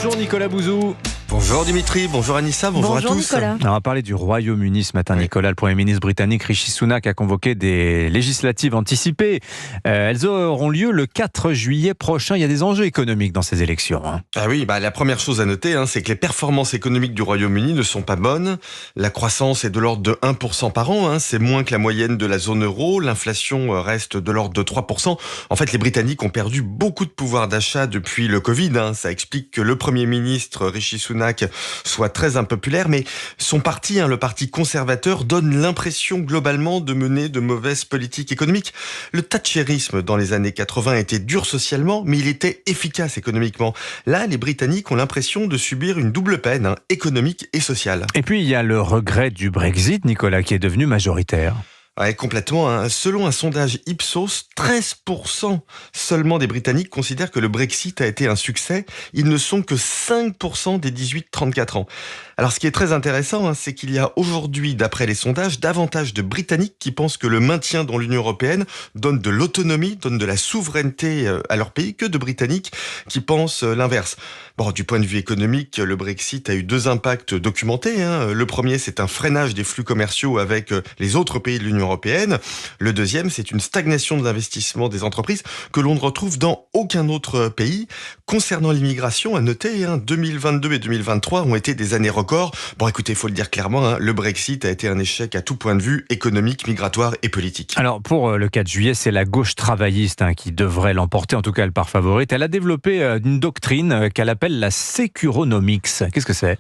Bonjour Nicolas Bouzou. Bonjour Dimitri, bonjour Anissa, bonjour à tous. Nicolas. On va parler du Royaume-Uni ce matin, Nicolas. Le Premier ministre britannique Rishi Sunak a convoqué des législatives anticipées. Elles auront lieu le 4 juillet prochain. Il y a des enjeux économiques dans ces élections. Ah oui, la première chose à noter, c'est que les performances économiques du Royaume-Uni ne sont pas bonnes. La croissance est de l'ordre de 1% par an, c'est moins que la moyenne de la zone euro. L'inflation reste de l'ordre de 3%. En fait, les Britanniques ont perdu beaucoup de pouvoir d'achat depuis le Covid. Ça explique que le Premier ministre Rishi Sunak soit très impopulaire, mais son parti, le parti conservateur, donne l'impression globalement de mener de mauvaises politiques économiques. Le thatcherisme dans les années 80 était dur socialement, mais il était efficace économiquement. Là, les Britanniques ont l'impression de subir une double peine, économique et sociale. Et puis, il y a le regret du Brexit, Nicolas, qui est devenu majoritaire. Ouais, complètement. Selon un sondage Ipsos, 13% seulement des Britanniques considèrent que le Brexit a été un succès. Ils ne sont que 5% des 18-34 ans. Alors, ce qui est très intéressant, c'est qu'il y a aujourd'hui, d'après les sondages, davantage de Britanniques qui pensent que le maintien dans l'Union européenne donne de l'autonomie, donne de la souveraineté à leur pays, que de Britanniques qui pensent l'inverse. Bon, du point de vue économique, le Brexit a eu deux impacts documentés. Le premier, c'est un freinage des flux commerciaux avec les autres pays de l'Union européenne. Le deuxième, c'est une stagnation de l'investissement des entreprises que l'on ne retrouve dans aucun autre pays. Concernant l'immigration, à noter, 2022 et 2023 ont été des années records. Bon, écoutez, il faut le dire clairement, le Brexit a été un échec à tout point de vue, économique, migratoire et politique. Alors, pour le 4 juillet, c'est la gauche travailliste qui devrait l'emporter, en tout cas elle part favorite. Elle a développé une doctrine qu'elle appelle la Securonomics. Qu'est-ce que c'est ?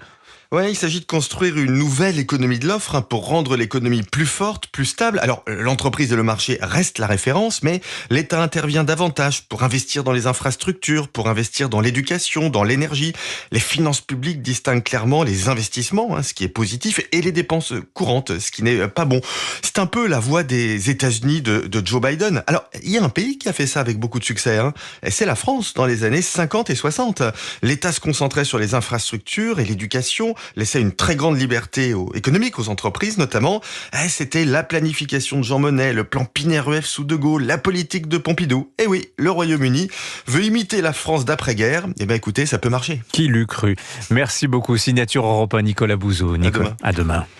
Ouais, il s'agit de construire une nouvelle économie de l'offre pour rendre l'économie plus forte, plus stable. Alors, l'entreprise et le marché restent la référence, mais l'État intervient davantage pour investir dans les infrastructures, pour investir dans l'éducation, dans l'énergie. Les finances publiques distinguent clairement les investissements, ce qui est positif, et les dépenses courantes, ce qui n'est pas bon. C'est un peu la voie des États-Unis de Joe Biden. Alors, il y a un pays qui a fait ça avec beaucoup de succès, et c'est la France dans les années 50 et 60. L'État se concentrait sur les infrastructures et l'éducation, laissait une très grande liberté économique aux entreprises notamment. C'était la planification de Jean Monnet, le plan Pinay-Rueff sous De Gaulle, la politique de Pompidou. Et oui, le Royaume-Uni veut imiter la France d'après-guerre. Écoutez, ça peut marcher. Qui l'eût cru ? Merci beaucoup. Signature Europe 1, Nicolas Bouzou. À demain. À demain.